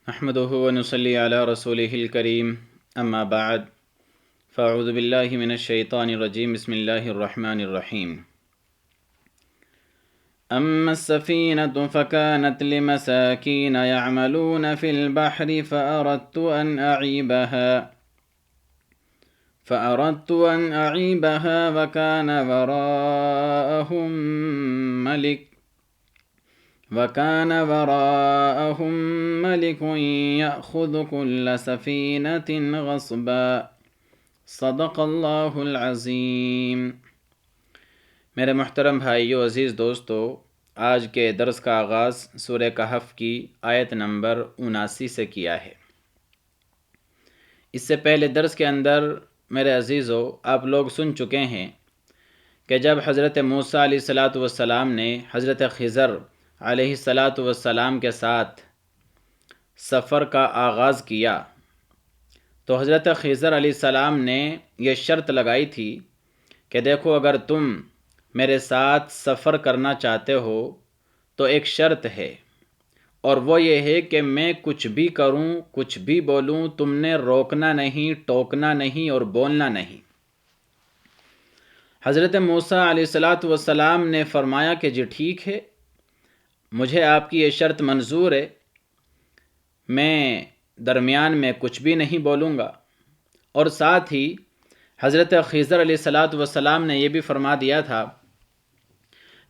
نحمده ونصلي على رسوله الكريم اما بعد فاعوذ بالله من الشيطان الرجيم بسم الله الرحمن الرحيم اما السفينة فكانت لمساكين يعملون في البحر فأردت أن أعيبها وكان وراءهم ملك يأخذ كل سفينة غصبا صدق اللہ العظیم۔ میرے محترم بھائیو، عزیز دوستو، آج کے درس کا آغاز سورہ کہف کی آیت نمبر 79 سے کیا ہے۔ اس سے پہلے درس کے اندر میرے عزیزو آپ لوگ سن چکے ہیں کہ جب حضرت موسیٰ علیہ السلام نے حضرت خضر علیہ السلام کے ساتھ سفر کا آغاز کیا تو حضرت خضر علیہ السلام نے یہ شرط لگائی تھی کہ دیکھو، اگر تم میرے ساتھ سفر کرنا چاہتے ہو تو ایک شرط ہے، اور وہ یہ ہے کہ میں کچھ بھی کروں، کچھ بھی بولوں، تم نے روکنا نہیں، ٹوکنا نہیں اور بولنا نہیں۔ حضرت موسیٰ علیہ السلام نے فرمایا کہ جی ٹھیک ہے، مجھے آپ کی یہ شرط منظور ہے، میں درمیان میں کچھ بھی نہیں بولوں گا۔ اور ساتھ ہی حضرت خضر علیہ السلام نے یہ بھی فرما دیا تھا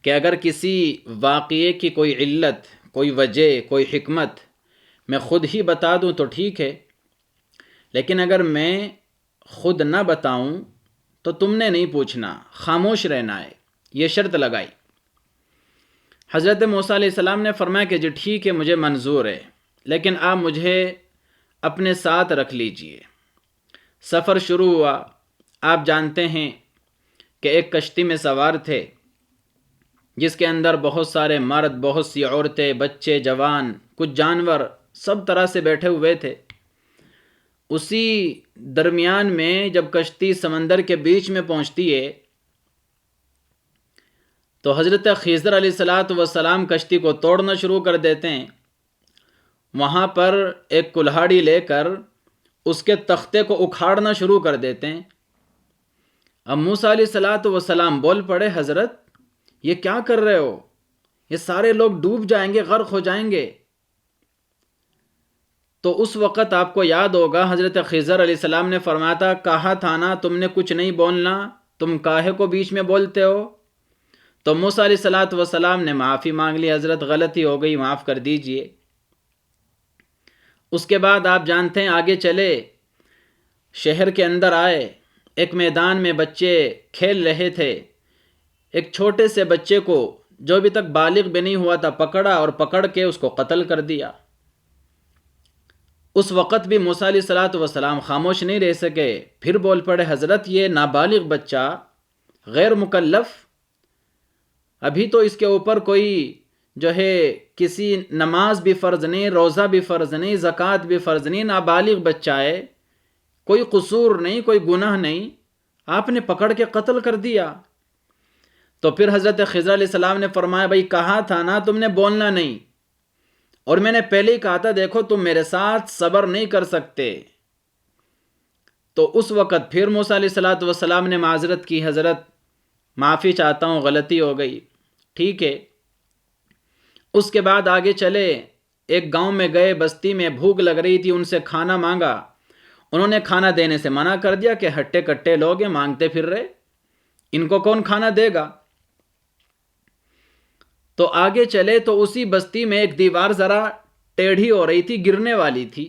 کہ اگر کسی واقعے کی کوئی علت، کوئی وجہ، کوئی حکمت میں خود ہی بتا دوں تو ٹھیک ہے، لیکن اگر میں خود نہ بتاؤں تو تم نے نہیں پوچھنا، خاموش رہنا ہے۔ یہ شرط لگائی۔ حضرت موسیٰ علیہ السلام نے فرمایا کہ جی ٹھیک ہے، مجھے منظور ہے، لیکن آپ مجھے اپنے ساتھ رکھ لیجئے۔ سفر شروع ہوا۔ آپ جانتے ہیں کہ ایک کشتی میں سوار تھے جس کے اندر بہت سارے مرد، بہت سی عورتیں، بچے، جوان، کچھ جانور، سب طرح سے بیٹھے ہوئے تھے۔ اسی درمیان میں جب کشتی سمندر کے بیچ میں پہنچتی ہے تو حضرت خضر علیہ السلام کشتی کو توڑنا شروع کر دیتے ہیں۔ وہاں پر ایک کلہاڑی لے کر اس کے تختے کو اکھاڑنا شروع کر دیتے ہیں۔ اب موسیٰ علیہ السلام بول پڑے، حضرت یہ کیا کر رہے ہو؟ یہ سارے لوگ ڈوب جائیں گے، غرق ہو جائیں گے۔ تو اس وقت آپ کو یاد ہوگا حضرت خضر علیہ السلام نے فرمایا تھا، کہا تھا نا تم نے کچھ نہیں بولنا، تم کاہے کو بیچ میں بولتے ہو؟ تو موسیٰ علیہ السلام نے معافی مانگ لی، حضرت غلطی ہو گئی، معاف کر دیجئے۔ اس کے بعد آپ جانتے ہیں آگے چلے، شہر کے اندر آئے، ایک میدان میں بچے کھیل رہے تھے۔ ایک چھوٹے سے بچے کو جو ابھی تک بالغ بھی نہیں ہوا تھا پکڑا، اور پکڑ کے اس کو قتل کر دیا۔ اس وقت بھی موسیٰ علیہ السلام خاموش نہیں رہ سکے، پھر بول پڑے، حضرت یہ نابالغ بچہ، غیر مکلف، ابھی تو اس کے اوپر کوئی جو ہے کسی نماز بھی فرض نہیں، روزہ بھی فرض نہیں، زکوٰۃ بھی فرض نہیں، نابالغ بچہ ہے، کوئی قصور نہیں، کوئی گناہ نہیں، آپ نے پکڑ کے قتل کر دیا۔ تو پھر حضرت خضر علیہ السلام نے فرمایا، بھائی کہا تھا نا تم نے بولنا نہیں، اور میں نے پہلے ہی کہا تھا دیکھو تم میرے ساتھ صبر نہیں کر سکتے۔ تو اس وقت پھر موسیٰ علیہ السلام نے معذرت کی، حضرت معافی چاہتا ہوں، غلطی ہو گئی، ٹھیک ہے۔ اس کے بعد آگے چلے، ایک گاؤں میں گئے، بستی میں بھوک لگ رہی تھی، ان سے کھانا مانگا، انہوں نے کھانا دینے سے منع کر دیا کہ ہٹے کٹے لوگ ہیں، مانگتے پھر رہے، ان کو کون کھانا دے گا؟ تو آگے چلے تو اسی بستی میں ایک دیوار ذرا ٹیڑھی ہو رہی تھی، گرنے والی تھی۔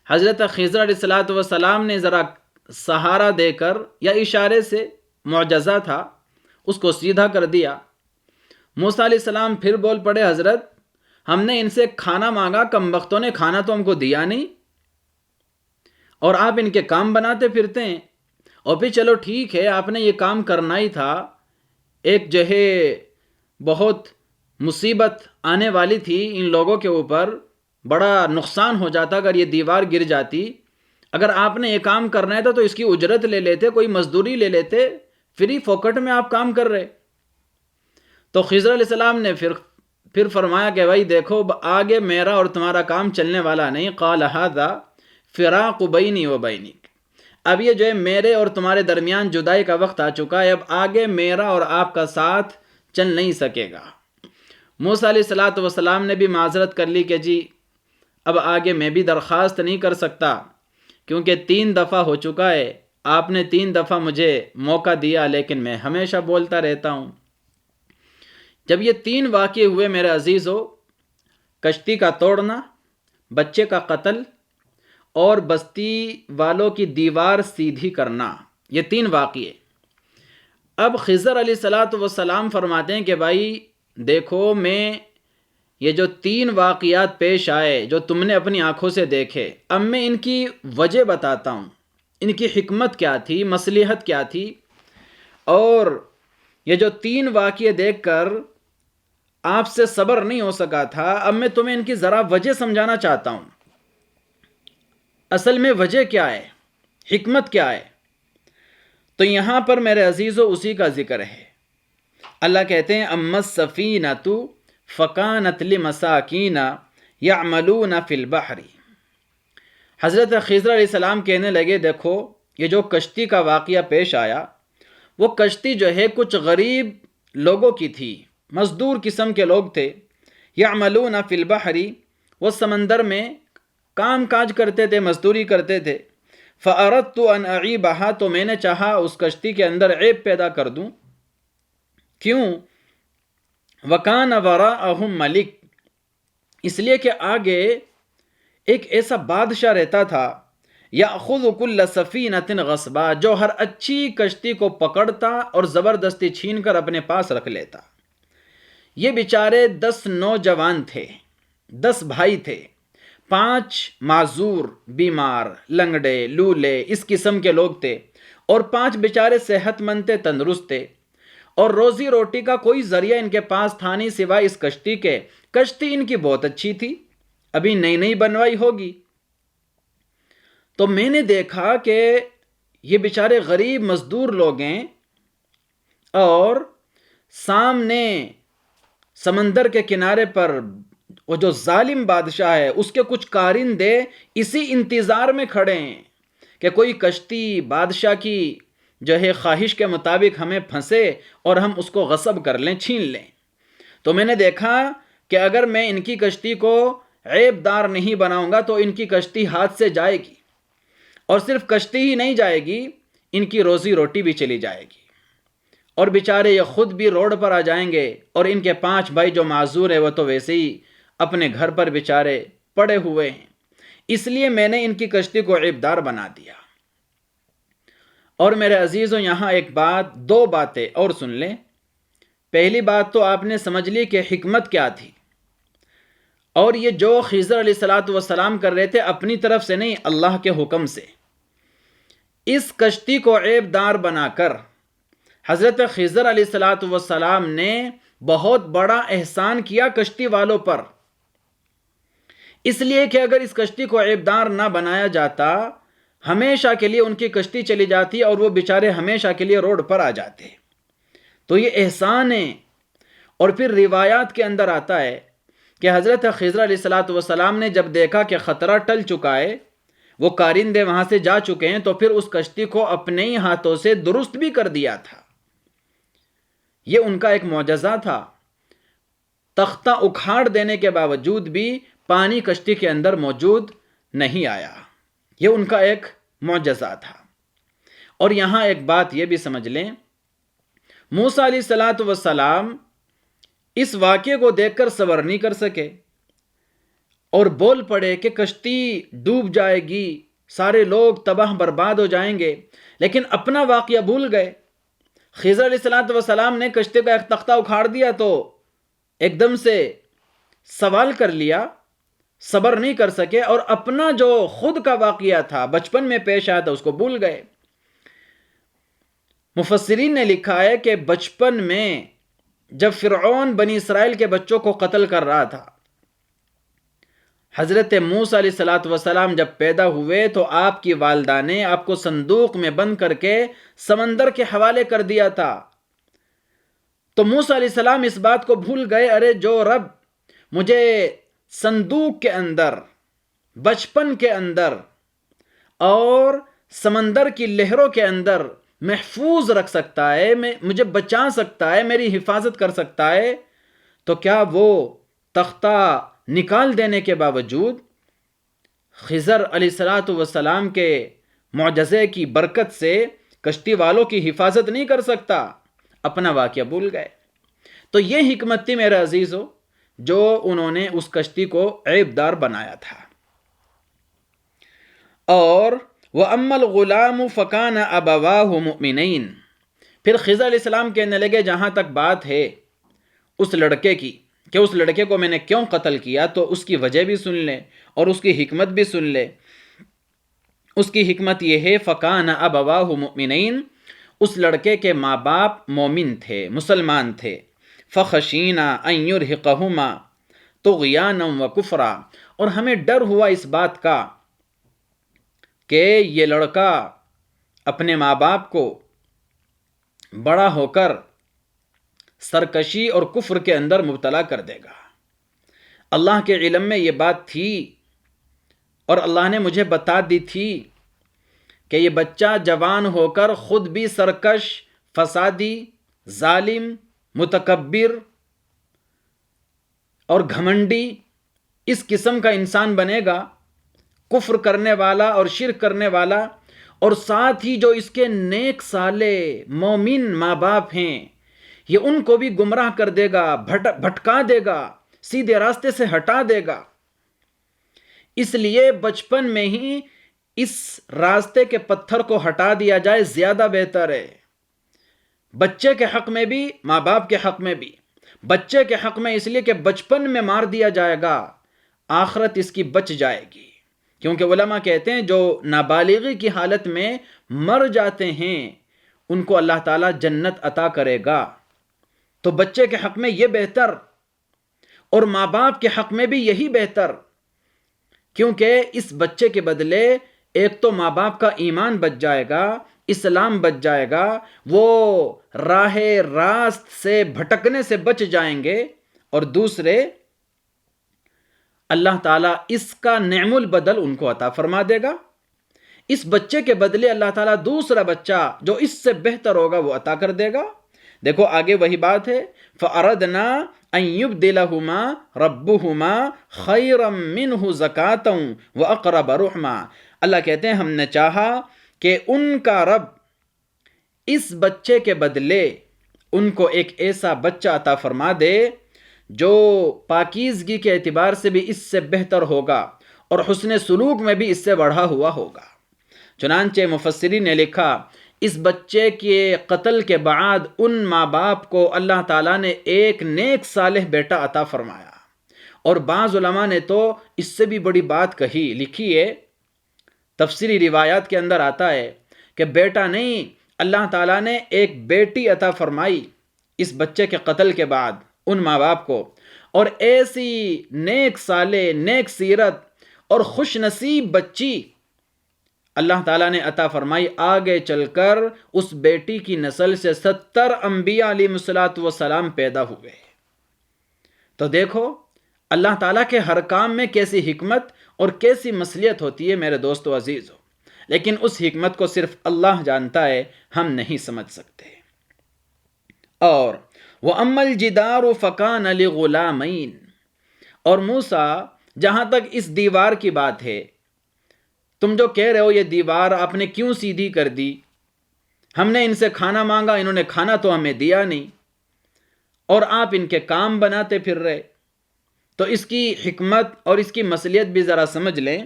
حضرت خضر علیہ السلام نے ذرا سہارا دے کر، یا اشارے سے، معجزہ تھا، اس کو سیدھا کر دیا۔ موسیٰ علیہ السلام پھر بول پڑے، حضرت ہم نے ان سے کھانا مانگا، کم بختوں نے کھانا تو ہم کو دیا نہیں، اور آپ ان کے کام بناتے پھرتے ہیں۔ اور پھر چلو ٹھیک ہے، آپ نے یہ کام کرنا ہی تھا، ایک جو ہے بہت مصیبت آنے والی تھی ان لوگوں کے اوپر، بڑا نقصان ہو جاتا اگر یہ دیوار گر جاتی۔ اگر آپ نے یہ کام کرنا تھا تو اس کی اجرت لے لیتے، کوئی مزدوری لے لیتے، فری فوکٹ میں آپ کام کر رہے۔ تو خضر علیہ السلام نے پھر فرمایا کہ بھائی دیکھو آگے میرا اور تمہارا کام چلنے والا نہیں، قال ھذا فراق بینی و بینک، اب یہ جو ہے میرے اور تمہارے درمیان جدائی کا وقت آ چکا ہے، اب آگے میرا اور آپ کا ساتھ چل نہیں سکے گا۔ موسیٰ علیہ السلام نے بھی معذرت کر لی کہ جی اب آگے میں بھی درخواست نہیں کر سکتا، کیونکہ 3 دفعہ ہو چکا ہے، آپ نے 3 دفعہ مجھے موقع دیا لیکن میں ہمیشہ بولتا رہتا ہوں۔ جب یہ 3 واقعے ہوئے میرے عزیزو، کشتی کا توڑنا، بچے کا قتل اور بستی والوں کی دیوار سیدھی کرنا، یہ 3 واقعے۔ اب خضر علیہ السلام فرماتے ہیں کہ بھائی دیکھو میں یہ جو 3 واقعات پیش آئے جو تم نے اپنی آنکھوں سے دیکھے، اب میں ان کی وجہ بتاتا ہوں، ان کی حکمت کیا تھی، مصلحت کیا تھی، اور یہ جو 3 واقعے دیکھ کر آپ سے صبر نہیں ہو سکا تھا، اب میں تمہیں ان کی ذرا وجہ سمجھانا چاہتا ہوں۔ اصل میں وجہ کیا ہے، حکمت کیا ہے؟ تو یہاں پر میرے عزیزو اسی کا ذکر ہے۔ اللہ کہتے ہیں اما السفینۃ فکانت لمساکین یعملون فی البحر، حضرت خضر علیہ السلام کہنے لگے دیکھو یہ جو کشتی کا واقعہ پیش آیا، وہ کشتی جو ہے کچھ غریب لوگوں کی تھی، مزدور قسم کے لوگ تھے، یعملون فی البحر، وہ سمندر میں کام کاج کرتے تھے، مزدوری کرتے تھے، فأردت ان اعیبھا، تو میں نے چاہا اس کشتی کے اندر عیب پیدا کر دوں۔ کیوں؟ وکان وراءہم ملک، اس لیے کہ آگے ایک ایسا بادشاہ رہتا تھا، یأخذ کل سفینۃ غصبا، جو ہر اچھی کشتی کو پکڑتا اور زبردستی چھین کر اپنے پاس رکھ لیتا۔ یہ بیچارے 10 نوجوان تھے، 10 بھائی تھے، 5 معذور، بیمار، لنگڑے، لولے، اس قسم کے لوگ تھے، اور 5 بیچارے صحت مند تھے، تندرست تھے، اور روزی روٹی کا کوئی ذریعہ ان کے پاس تھا نہیں سوائے اس کشتی کے۔ کشتی ان کی بہت اچھی تھی، ابھی نئی نئی بنوائی ہوگی۔ تو میں نے دیکھا کہ یہ بیچارے غریب مزدور لوگ ہیں، اور سامنے سمندر کے کنارے پر وہ جو ظالم بادشاہ ہے اس کے کچھ کارندے اسی انتظار میں کھڑے ہیں کہ کوئی کشتی بادشاہ کی جو ہے خواہش کے مطابق ہمیں پھنسے اور ہم اس کو غصب کر لیں، چھین لیں۔ تو میں نے دیکھا کہ اگر میں ان کی کشتی کو عیب دار نہیں بناؤں گا تو ان کی کشتی ہاتھ سے جائے گی، اور صرف کشتی ہی نہیں جائے گی، ان کی روزی روٹی بھی چلی جائے گی، اور بیچارے یہ خود بھی روڈ پر آ جائیں گے، اور ان کے 5 بھائی جو معذور ہیں وہ تو ویسے ہی اپنے گھر پر بیچارے پڑے ہوئے ہیں۔ اس لیے میں نے ان کی کشتی کو عیب دار بنا دیا۔ اور میرے عزیزوں یہاں ایک بات، 2 باتیں اور سن لیں۔ پہلی بات تو آپ نے سمجھ لی کہ حکمت کیا تھی، اور یہ جو خضر علیہ السلام کر رہے تھے اپنی طرف سے نہیں، اللہ کے حکم سے۔ اس کشتی کو عیب دار بنا کر حضرت خضر علیہ السلام نے بہت بڑا احسان کیا کشتی والوں پر، اس لیے کہ اگر اس کشتی کو عیب دار نہ بنایا جاتا، ہمیشہ کے لیے ان کی کشتی چلی جاتی اور وہ بیچارے ہمیشہ کے لیے روڈ پر آ جاتے۔ تو یہ احسان ہے۔ اور پھر روایات کے اندر آتا ہے کہ حضرت خضر علیہ السلام نے جب دیکھا کہ خطرہ ٹل چکا ہے، وہ کارندے وہاں سے جا چکے ہیں، تو پھر اس کشتی کو اپنے ہی ہاتھوں سے درست بھی کر دیا تھا۔ یہ ان کا ایک معجزہ تھا، تختہ اکھاڑ دینے کے باوجود بھی پانی کشتی کے اندر موجود نہیں آیا، یہ ان کا ایک معجزہ تھا۔ اور یہاں ایک بات یہ بھی سمجھ لیں، موسیٰ علیہ السلام اس واقعے کو دیکھ کر صبر نہیں کر سکے اور بول پڑے کہ کشتی ڈوب جائے گی، سارے لوگ تباہ برباد ہو جائیں گے، لیکن اپنا واقعہ بھول گئے۔ خضر علیہ السلام نے کشتی کا ایک تختہ اکھاڑ دیا تو ایک دم سے سوال کر لیا، صبر نہیں کر سکے، اور اپنا جو خود کا واقعہ تھا بچپن میں پیش آیا تھا اس کو بھول گئے۔ مفسرین نے لکھا ہے کہ بچپن میں جب فرعون بنی اسرائیل کے بچوں کو قتل کر رہا تھا، حضرت موسیٰ علیہ السلام جب پیدا ہوئے تو آپ کی والدہ نے آپ کو صندوق میں بند کر کے سمندر کے حوالے کر دیا تھا۔ تو موسیٰ علیہ السلام اس بات کو بھول گئے، ارے جو رب مجھے صندوق کے اندر، بچپن کے اندر اور سمندر کی لہروں کے اندر محفوظ رکھ سکتا ہے، مجھے بچا سکتا ہے، میری حفاظت کر سکتا ہے، تو کیا وہ تختہ نکال دینے کے باوجود خضر علیہ السلام کے معجزے کی برکت سے کشتی والوں کی حفاظت نہیں کر سکتا؟ اپنا واقعہ بھول گئے۔ تو یہ حکمت تھی میرے عزیزو، جو انہوں نے اس کشتی کو عیب دار بنایا تھا۔ اور وَأَمَّا الْغُلَامُ فَكَانَ أَبَوَاهُ مُؤْمِنَيْنِ، پھر خضر علیہ السلام کہنے لگے جہاں تک بات ہے اس لڑکے کی کہ اس لڑکے کو میں نے کیوں قتل کیا، تو اس کی وجہ بھی سن لیں اور اس کی حکمت بھی سن لیں۔ اس کی حکمت یہ ہے فَكَانَ أَبَوَاهُ مُؤْمِنَيْنِ، اس لڑکے کے ماں باپ مومن تھے، مسلمان تھے۔ فَخَشِينَا أَن يُرْهِقَهُمَا طُغْيَانًا وَكُفْرًا، اور ہمیں ڈر ہوا اس بات کا کہ یہ لڑکا اپنے ماں باپ کو بڑا ہو کر سرکشی اور کفر کے اندر مبتلا کر دے گا۔ اللہ کے علم میں یہ بات تھی اور اللہ نے مجھے بتا دی تھی کہ یہ بچہ جوان ہو کر خود بھی سرکش، فسادی، ظالم، متکبر اور گھمنڈی اس قسم کا انسان بنے گا، کفر کرنے والا اور شرک کرنے والا، اور ساتھ ہی جو اس کے نیک صالح مومن ماں باپ ہیں یہ ان کو بھی گمراہ کر دے گا، بھٹکا دے گا، سیدھے راستے سے ہٹا دے گا۔ اس لیے بچپن میں ہی اس راستے کے پتھر کو ہٹا دیا جائے زیادہ بہتر ہے، بچے کے حق میں بھی، ماں باپ کے حق میں بھی۔ بچے کے حق میں اس لیے کہ بچپن میں مار دیا جائے گا، آخرت اس کی بچ جائے گی، کیونکہ علماء کہتے ہیں جو نابالغی کی حالت میں مر جاتے ہیں ان کو اللہ تعالیٰ جنت عطا کرے گا۔ تو بچے کے حق میں یہ بہتر، اور ماں باپ کے حق میں بھی یہی بہتر، کیونکہ اس بچے کے بدلے ایک تو ماں باپ کا ایمان بچ جائے گا، اسلام بچ جائے گا، وہ راہ راست سے بھٹکنے سے بچ جائیں گے، اور دوسرے اللہ تعالیٰ اس کا نعم البدل ان کو عطا فرما دے گا۔ اس بچے کے بدلے اللہ تعالیٰ دوسرا بچہ جو اس سے بہتر ہوگا وہ عطا کر دے گا۔ دیکھو آگے وہی بات ہے، فَأَرَدْنَا أَن يُبْدِلَهُمَا رَبُّهُمَا خَيْرًا مِّنْهُ زَكَاةً وَأَقْرَبَ رُحْمًا، اللہ کہتے ہیں ہم نے چاہا کہ ان کا رب اس بچے کے بدلے ان کو ایک ایسا بچہ عطا فرما دے جو پاکیزگی کے اعتبار سے بھی اس سے بہتر ہوگا اور حسن سلوک میں بھی اس سے بڑھا ہوا ہوگا۔ چنانچہ مفسرین نے لکھا اس بچے کے قتل کے بعد ان ماں باپ کو اللہ تعالیٰ نے ایک نیک صالح بیٹا عطا فرمایا، اور بعض علماء نے تو اس سے بھی بڑی بات کہی، لکھی ہے، تفسیری روایات کے اندر آتا ہے کہ بیٹا نہیں، اللہ تعالیٰ نے ایک بیٹی عطا فرمائی اس بچے کے قتل کے بعد ان ماں باپ کو، اور ایسی نیک صالح، نیک سیرت اور خوش نصیب بچی اللہ تعالیٰ نے عطا فرمائی۔ آگے چل کر اس بیٹی کی نسل سے 70 انبیاء علیہ السلام پیدا ہوئے۔ تو دیکھو اللہ تعالیٰ کے ہر کام میں کیسی حکمت اور کیسی مصلحت ہوتی ہے میرے دوستو عزیزو، لیکن اس حکمت کو صرف اللہ جانتا ہے، ہم نہیں سمجھ سکتے۔ اور وَأَمَّا الْجِدَارُ فَكَانَ لِغُلَامَيْنِ، اور موسیٰ جہاں تک اس دیوار کی بات ہے، تم جو کہہ رہے ہو یہ دیوار آپ نے کیوں سیدھی کر دی، ہم نے ان سے کھانا مانگا، انہوں نے کھانا تو ہمیں دیا نہیں، اور آپ ان کے کام بناتے پھر رہے، تو اس کی حکمت اور اس کی مصلحت بھی ذرا سمجھ لیں۔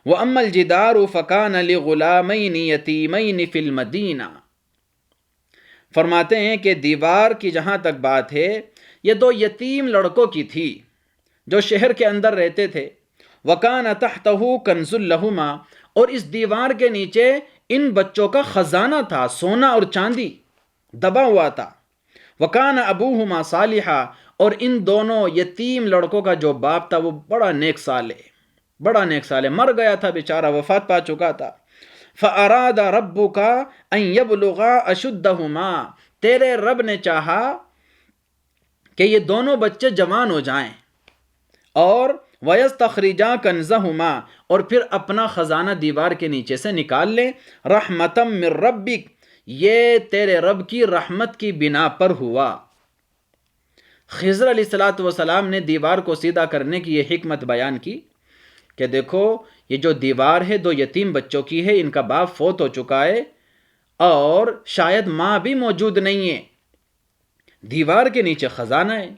وَأَمَّا الْجِدَارُ فَكَانَ لِغُلَامَيْنِ يَتِيمَيْنِ فِي الْمَدِينَةِ، فرماتے ہیں کہ دیوار کی جہاں تک بات ہے یہ 2 یتیم لڑکوں کی تھی جو شہر کے اندر رہتے تھے۔ وَكَانَ تَحْتَهُ كَنْزٌ لَهُمَا، اور اس دیوار کے نیچے ان بچوں کا خزانہ تھا، سونا اور چاندی دبا ہوا تھا۔ وَكَانَ أَبُوهُمَا صَالِحًا، اور ان دونوں یتیم لڑکوں کا جو باپ تھا وہ بڑا نیک صالح، مر گیا تھا بیچارہ، وفات پا چکا تھا۔ فَأَرَادَ رَبُّكَ أَن يَبْلُغَا أَشُدَّهُمَا، تیرے رب نے چاہا کہ یہ دونوں بچے جوان ہو جائیں، اور وَيَسْتَخْرِجَا كَنْزَهُمَا، اور پھر اپنا خزانہ دیوار کے نیچے سے نکال لیں، رحمتم من ربک، یہ تیرے رب کی رحمت کی بنا پر ہوا۔ خضر علیہ السلام نے دیوار کو سیدھا کرنے کی یہ حکمت بیان کی کہ دیکھو یہ جو دیوار ہے 2 یتیم بچوں کی ہے، ان کا باپ فوت ہو چکا ہے اور شاید ماں بھی موجود نہیں ہے، دیوار کے نیچے خزانہ ہے،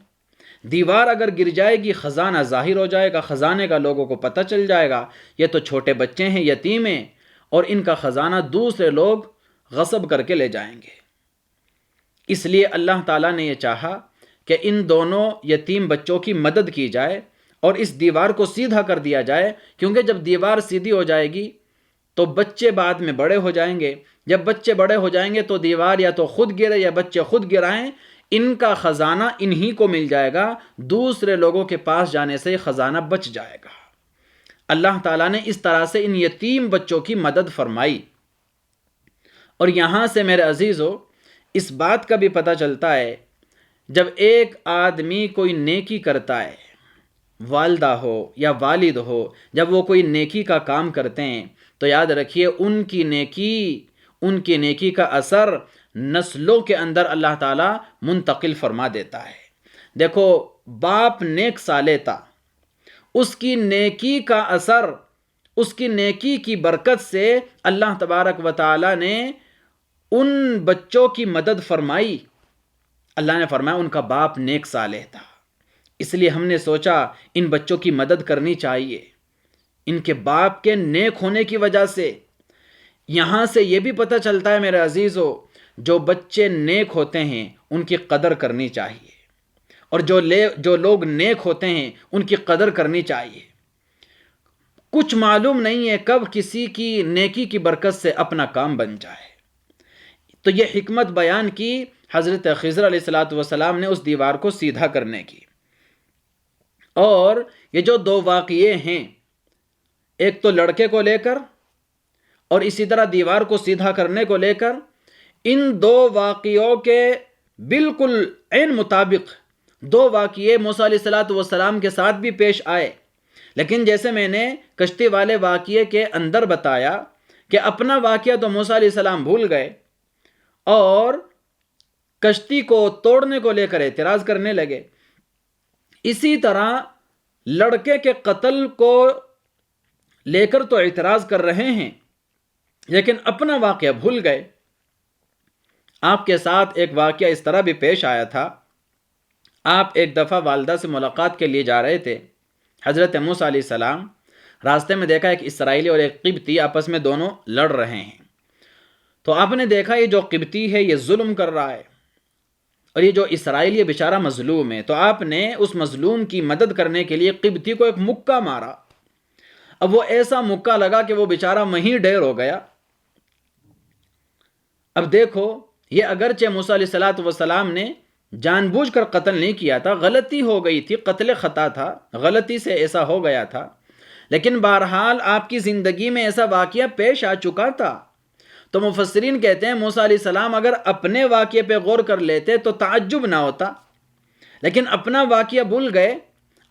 دیوار اگر گر جائے گی خزانہ ظاہر ہو جائے گا، خزانے کا لوگوں کو پتہ چل جائے گا یہ تو چھوٹے بچے ہیں، یتیم ہیں، اور ان کا خزانہ دوسرے لوگ غصب کر کے لے جائیں گے۔ اس لیے اللہ تعالیٰ نے یہ چاہا کہ ان دونوں یتیم بچوں کی مدد کی جائے اور اس دیوار کو سیدھا کر دیا جائے، کیونکہ جب دیوار سیدھی ہو جائے گی تو بچے بعد میں بڑے ہو جائیں گے، جب بچے بڑے ہو جائیں گے تو دیوار یا تو خود گرے یا بچے خود گرائیں، ان کا خزانہ انہی کو مل جائے گا، دوسرے لوگوں کے پاس جانے سے خزانہ بچ جائے گا۔ اللہ تعالیٰ نے اس طرح سے ان یتیم بچوں کی مدد فرمائی۔ اور یہاں سے میرے عزیزو اس بات کا بھی پتہ چلتا ہے، جب ایک آدمی کوئی نیکی کرتا ہے، والدہ ہو یا والد ہو، جب وہ کوئی نیکی کا کام کرتے ہیں تو یاد رکھیے ان کی نیکی کا اثر نسلوں کے اندر اللہ تعالیٰ منتقل فرما دیتا ہے۔ دیکھو باپ نیک صالح تھا، اس کی نیکی کا اثر، اس کی نیکی کی برکت سے اللہ تبارک و تعالیٰ نے ان بچوں کی مدد فرمائی۔ اللہ نے فرمایا ان کا باپ نیک صالح تھا، اس لیے ہم نے سوچا ان بچوں کی مدد کرنی چاہیے، ان کے باپ کے نیک ہونے کی وجہ سے۔ یہاں سے یہ بھی پتہ چلتا ہے میرے عزیزو، جو بچے نیک ہوتے ہیں ان کی قدر کرنی چاہیے، اور جو لوگ نیک ہوتے ہیں ان کی قدر کرنی چاہیے۔ کچھ معلوم نہیں ہے کب کسی کی نیکی کی برکت سے اپنا کام بن جائے۔ تو یہ حکمت بیان کی حضرت خضر علیہ السلام نے اس دیوار کو سیدھا کرنے کی۔ اور یہ جو 2 واقعے ہیں، ایک تو لڑکے کو لے کر اور اسی طرح دیوار کو سیدھا کرنے کو لے کر، ان 2 واقعوں کے بالکل عین مطابق 2 واقعے موسیٰ علیہ السلام کے ساتھ بھی پیش آئے، لیکن جیسے میں نے کشتی والے واقعے کے اندر بتایا کہ اپنا واقعہ تو موسیٰ علیہ السلام بھول گئے اور کشتی کو توڑنے کو لے کر اعتراض کرنے لگے، اسی طرح لڑکے کے قتل کو لے کر تو اعتراض کر رہے ہیں لیکن اپنا واقعہ بھول گئے۔ آپ کے ساتھ ایک واقعہ اس طرح بھی پیش آیا تھا، آپ ایک دفعہ والدہ سے ملاقات کے لیے جا رہے تھے، حضرت موسیٰ علیہ السلام راستے میں دیکھا ایک اسرائیلی اور ایک قبطی آپس میں دونوں لڑ رہے ہیں، تو آپ نے دیکھا یہ جو قبطی ہے یہ ظلم کر رہا ہے اور یہ جو اسرائیلی بیچارہ مظلوم ہے، تو آپ نے اس مظلوم کی مدد کرنے کے لیے قبطی کو ایک مکہ مارا۔ اب وہ ایسا مکہ لگا کہ وہ بیچارہ وہیں ڈھیر ہو گیا۔ اب دیکھو یہ اگرچہ موسیٰ علیہ السلام نے جان بوجھ کر قتل نہیں کیا تھا، غلطی ہو گئی تھی، قتل خطا تھا، غلطی سے ایسا ہو گیا تھا، لیکن بہرحال آپ کی زندگی میں ایسا واقعہ پیش آ چکا تھا۔ تو مفسرین کہتے ہیں موسیٰ علیہ السلام اگر اپنے واقعے پہ غور کر لیتے تو تعجب نہ ہوتا، لیکن اپنا واقعہ بھول گئے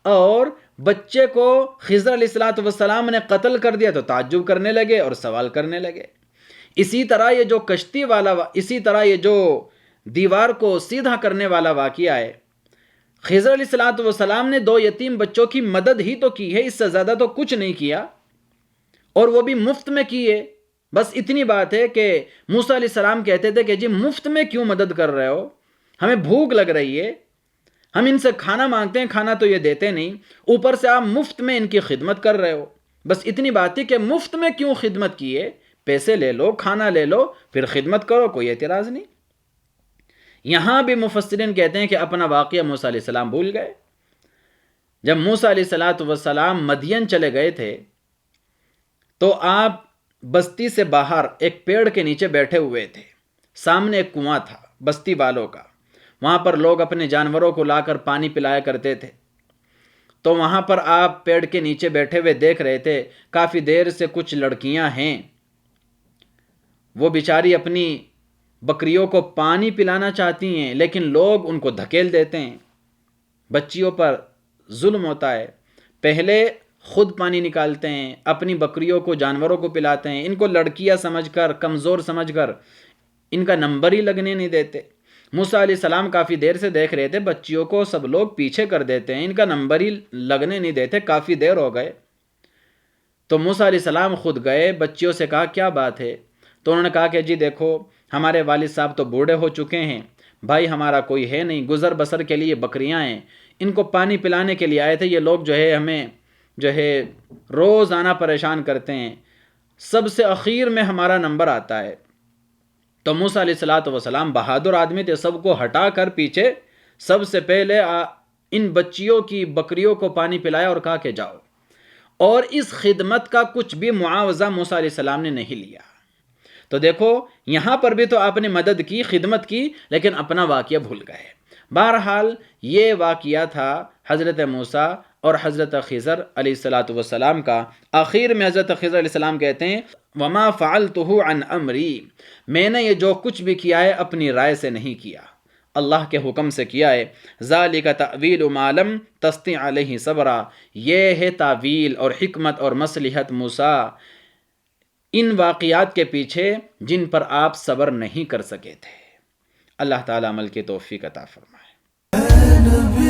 اور بچے کو خضر علیہ السلام نے قتل کر دیا تو تعجب کرنے لگے اور سوال کرنے لگے۔ اسی طرح یہ جو کشتی والا اسی طرح یہ جو دیوار کو سیدھا کرنے والا واقعہ ہے، خضر علیہ السلام نے 2 یتیم بچوں کی مدد ہی تو کی ہے، اس سے زیادہ تو کچھ نہیں کیا، اور وہ بھی مفت میں کیے۔ بس اتنی بات ہے کہ موسیٰ علیہ السلام کہتے تھے کہ جی مفت میں کیوں مدد کر رہے ہو، ہمیں بھوک لگ رہی ہے، ہم ان سے کھانا مانگتے ہیں، کھانا تو یہ دیتے نہیں، اوپر سے آپ مفت میں ان کی خدمت کر رہے ہو۔ بس اتنی بات ہے کہ مفت میں کیوں خدمت کیے، پیسے لے لو، کھانا لے لو، پھر خدمت کرو، کوئی اعتراض نہیں۔ یہاں بھی مفسرین کہتے ہیں کہ اپنا واقعہ موسیٰ علیہ السلام بھول گئے۔ جب موسیٰ علیہ السلام مدین چلے گئے تھے تو آپ بستی سے باہر ایک پیڑ کے نیچے بیٹھے ہوئے تھے، سامنے ایک کنواں تھا بستی والوں کا، وہاں پر لوگ اپنے جانوروں کو لا کر پانی پلایا کرتے تھے، تو وہاں پر آپ پیڑ کے نیچے بیٹھے ہوئے دیکھ رہے تھے کافی دیر سے کچھ لڑکیاں ہیں، وہ بیچاری اپنی بکریوں کو پانی پلانا چاہتی ہیں لیکن لوگ ان کو دھکیل دیتے ہیں، بچیوں پر ظلم ہوتا ہے، پہلے خود پانی نکالتے ہیں، اپنی بکریوں کو جانوروں کو پلاتے ہیں، ان کو لڑکیاں سمجھ کر، کمزور سمجھ کر ان کا نمبر ہی لگنے نہیں دیتے۔ موسیٰ علیہ السلام کافی دیر سے دیکھ رہے تھے، بچیوں کو سب لوگ پیچھے کر دیتے ہیں، ان کا نمبر ہی لگنے نہیں دیتے، کافی دیر ہو گئے۔ تو موسیٰ علیہ السلام خود گئے، بچیوں سے کہا کیا بات ہے؟ تو انہوں نے کہا کہ جی دیکھو ہمارے والد صاحب تو بوڑھے ہو چکے ہیں، بھائی ہمارا کوئی ہے نہیں، گزر بسر کے لیے بکریاں ہیں، ان کو پانی پلانے کے لیے آئے تھے، یہ لوگ جو ہے ہمیں جو ہے روزانہ پریشان کرتے ہیں، سب سے اخیر میں ہمارا نمبر آتا ہے۔ تو موسیٰ علیہ السلام بہادر آدمی تھے، سب کو ہٹا کر پیچھے سب سے پہلے ان بچیوں کی بکریوں کو پانی پلایا اور کہا کہ جاؤ، اور اس خدمت کا کچھ بھی معاوضہ موسیٰ علیہ السلام نے نہیں لیا۔ تو دیکھو یہاں پر بھی تو آپ نے مدد کی، خدمت کی، لیکن اپنا واقعہ بھول گئے۔ بہرحال یہ واقعہ تھا حضرت موسیٰ اور حضرت خضر علیہ السلام کا۔ آخر میں حضرت خضر علیہ السلام کہتے ہیں وَمَا فَعَلْتُهُ عَنْ أَمْرِي، میں نے یہ جو کچھ بھی کیا ہے اپنی رائے سے نہیں کیا، اللہ کے حکم سے کیا ہے۔ ذَلِكَ تَأْوِيلُ مَا لَمْ تَسْطِع عَلَيْهِ صَبْرًا، یہ ہے تعویل اور حکمت اور مصلحت موسیٰ ان واقعات کے پیچھے جن پر آپ صبر نہیں کر سکے تھے۔ اللہ تعالیٰ عمل کی توفیق عطا فرمائے۔